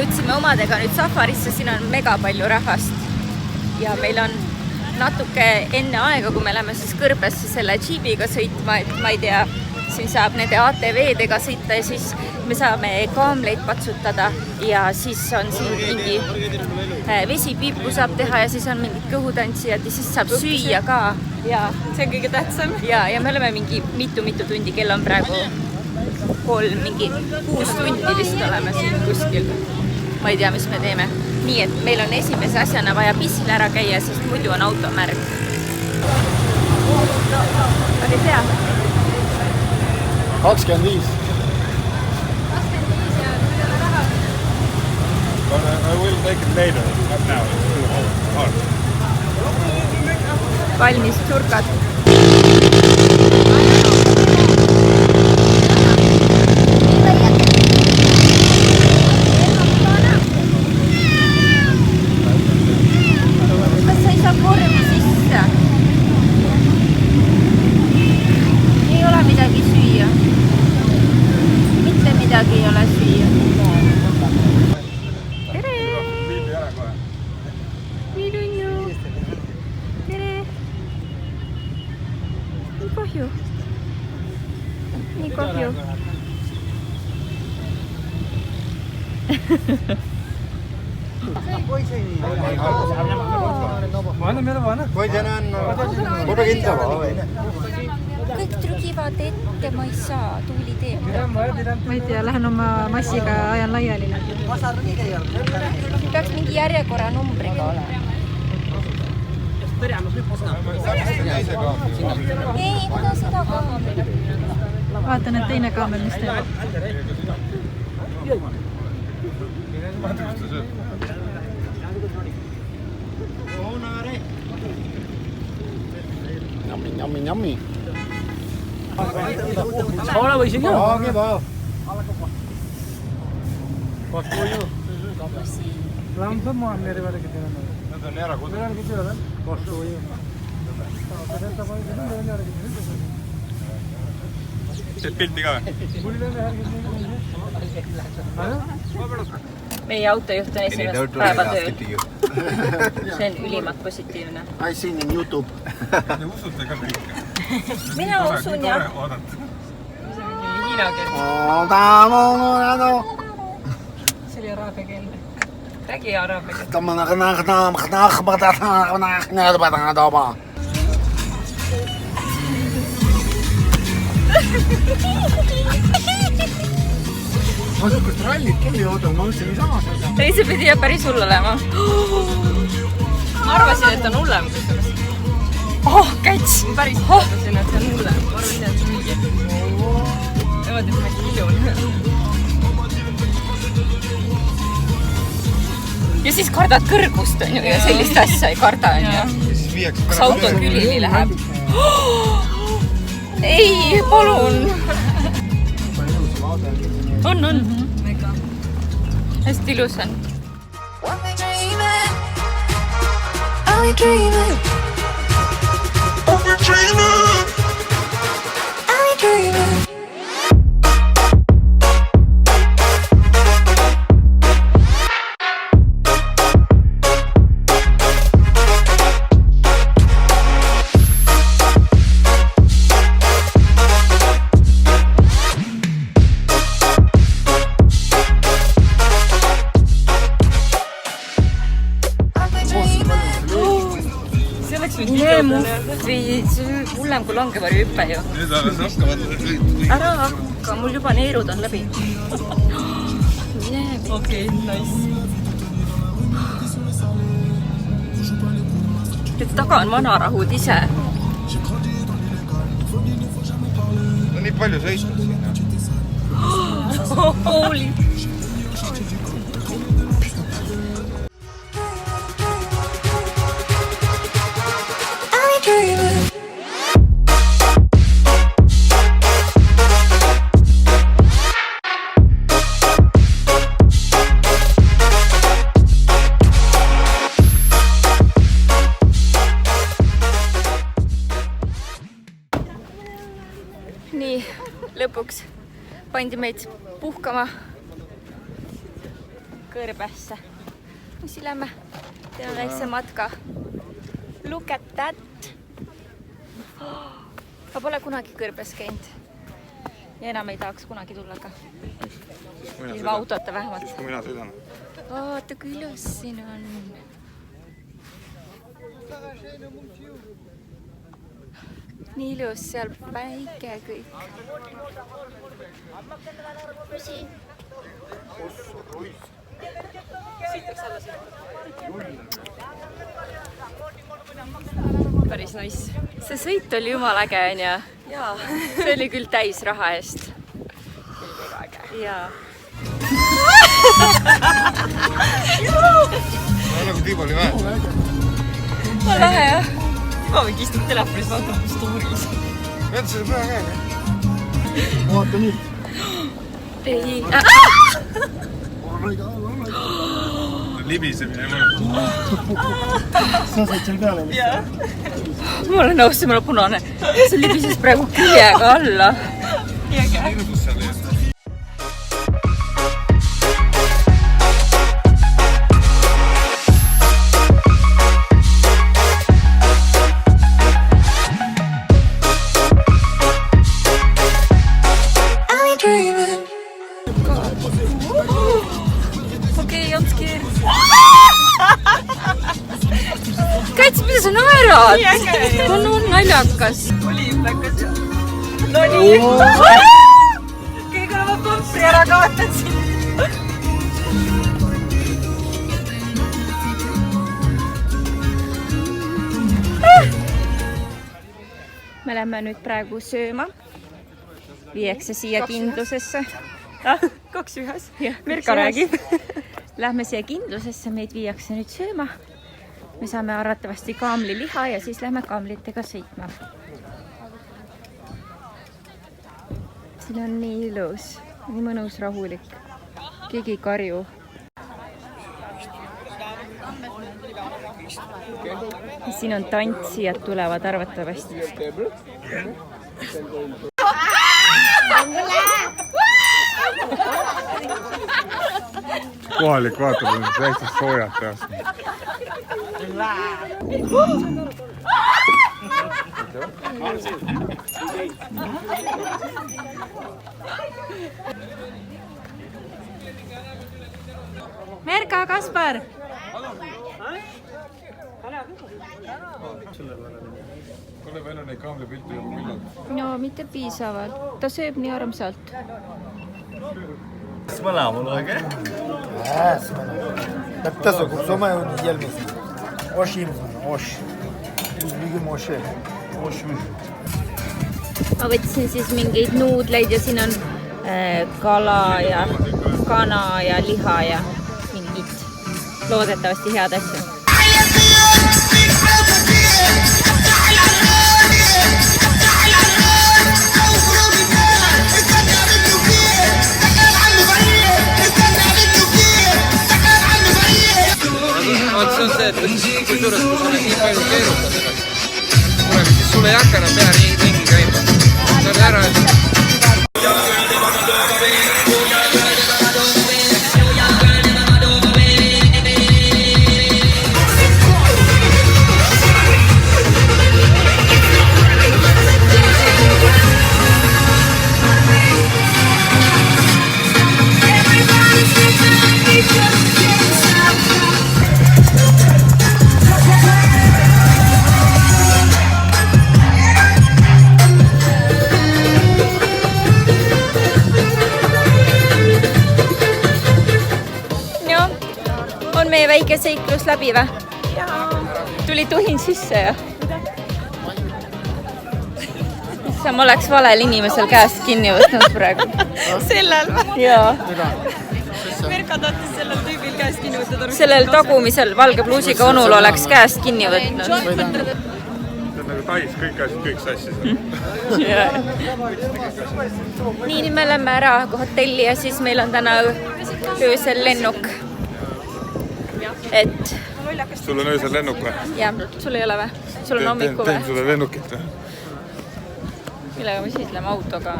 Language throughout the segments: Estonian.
jõudsime omadega nüüd safarisse, siin on mega palju rahvast ja meil on natuke enne aega, kui me läheme siis Kõrbesse selle džiibiga sõitma, et ma ei tea, siin saab nende ATV-dega sõita ja siis me saame kaamleid patsutada ja siis on siin mingi vesipiipu saab teha ja siis on mingid kõhutantsijad ja siis saab süüa ka. Ja see on kõige tähtsam. Ja me oleme mingi mitu tundi, kell on praegu 6 tundi vist oleme siin kuskil. Ma ei tea, mis me teeme. Nii, et meil on esimese asjana vaja pissil ära käia, sest muidu on auto märg. Oli hea? 25. I will take it later, not now, it's too hard. Valmis turkad. Kas sa ei saa korvi sisse? Ei ole midagi süüa. Mitte midagi ei ole süüa. Tere! Minunju! Tere! Nii kahju. Nii kahju. Kõik trügivad ette, ma ei saa, tuuli teeb. Ma ei tea, lähen oma massiga ajan laiali. Peaks mingi järjekorra numbriga olema. Ei, ma tahan seda kaamel. Vaatan, et teine kaamel, mis teeb. Jammi. Ahora võisin ju. Lampa meere vargi teha. Nad on ära kudunud. Teed pilti ka Meie autojuht on esimest päeva tööl. See on ülimalt positiivne. I seen in YouTube. Te usute ka kõike? Mina usun ja... See oli araabia keel. Räägi araabia keel. Ma sukust rallit küll ei oodanud, ma mõtlesin, ei saa seda. Ei, see pidi jah päris hull olema. Ma arvasin, et on hullem. Käts! Päris arvasin, et see on hullem. Ma arvasin, et see on mingi. Niimoodi, et ma kiljun. Ja siis kardad kõrgust, on ju, ja sellist asja ei karda, on ju. Kas auto külili läheb? Ei, palun! On. Hästi ilus on. Hullem kui langevari hüppe ju. Nüüd alles hakkavad. Ära hakka, mul juba neerud on läbi. Okei, nice. Taga on vanarahud ise. No nii palju sõitnud sinna. Hooli. Nii, lõpuks pandi meid puhkama Kõrbesse. Mis lähme? Teeme väikse matka. Look at that! Ma pole kunagi Kõrbes käinud. Ja enam ei tahaks kunagi tulla ka. Ilma autota vähemalt. Siis kui mina sõidan. Vaata, kui ilus siin on. Nii ilus, seal päike kõik. Päris nice. See sõit oli jumala äge, on ja? Jaa. See oli küll täis raha eest. Jaa. Nagu Tiiboli mäe. On lähe, jah? Ma võin istub telefonis vaatama stories. Vead selle püha käega. Vaata nüüd. Ei. Libisemine mõnus. Sa said seal peale. Mul on nõus, see mul on punane. See libises praegu küljega alla. Hirmus seal ees. Okei, I'm scared. Kats, mida sa naerad? On naljakas. Oli imbekas. No nii. Kõige ma pampri ära kaotasin. Me lähme nüüd praegu sööma. Viiakse siia kindlusesse. Kaks ühes. Mirka räägib. Lähme siia kindlusesse, meid viiakse nüüd sööma. Me saame arvatavasti kaamliliha ja siis lähme kaamlitega sõitma. Siin on nii ilus, nii mõnus, rahulik. Keegi ei karju. Siin on tantsijad tulevad arvatavasti. Kohalik vaatab, on täitsa soojad peast. Merka, Kaspar! Kuule, meil on neid kaamlipilte juba millal. No mitte piisavalt. Ta sööb nii armsalt. Смола, мологе? Katta sokup soma gelmesin. Hoş yiyeyim sana, hoş. Üzbügüm hoşe. Hoşmuş. Ma võtsin siis mingeid nuudleid ja siin on kala ja kana ja liha ja mingid loodetavasti head asju. Vaat see on see, et kusjuures kui sa nii palju keerutad ennast, siis sulle ei hakka enam pea ringi käima. See on ära, et... On meie väike seiklus läbi või? Tuli tuhin sisse ja? Ma oleks valel inimesel käest kinni võtnud praegu. Sellel või? Jaa. Merka tahtis sellel tüübil käest kinni võtta. Sellel tagumisel valge pluusiga onul oleks käest kinni võtnud. See on nagu Tais, kõik asjad, kõik sassis. Nii, nüüd me lähme ära hotelli ja siis meil on täna öösel lennuk. Et... Sul on öösel lennuk või? Jah, sul ei ole või? Sul on hommiku või? Teen sulle lennukit või? Millega me siis lähme autoga?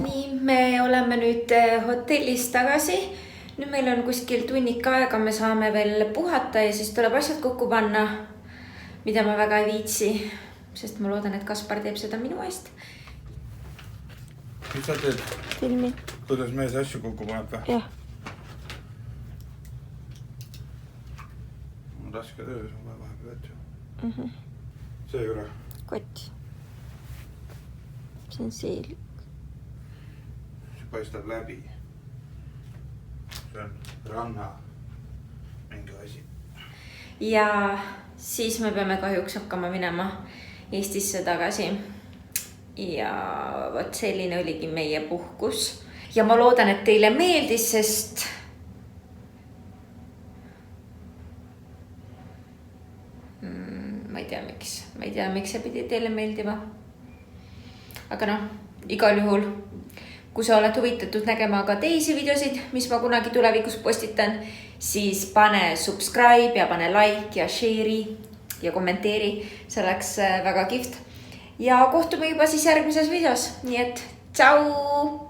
Nii, me oleme nüüd hotellis tagasi. nüüd meil on kuskil tunnik aega, me saame veel puhata ja siis tuleb asjad kokku panna, mida ma väga ei viitsi, sest ma loodan, et Kaspar teeb seda minu eest. Mis sa teed? Filmi. Kuidas mees asju kokku paneb või? Jah. On raske töö, see on vahepeal võtju. See ei ole. Kott. See on see. See paistab läbi. See on ranna mingi asi. Ja siis me peame kahjuks hakkama minema Eestisse tagasi. Ja võt selline oligi meie puhkus. Ja ma loodan, et teile meeldis, sest ma ei tea, miks see pidi teile meeldima. Aga noh, igal juhul, kui sa oled huvitatud nägema ka teisi videosid, mis ma kunagi tulevikus postitan, siis pane subscribe ja pane like ja share'i ja kommenteeri. See oleks väga kihvt. Ja kohtume juba siis järgmises videos. Nii et tšau!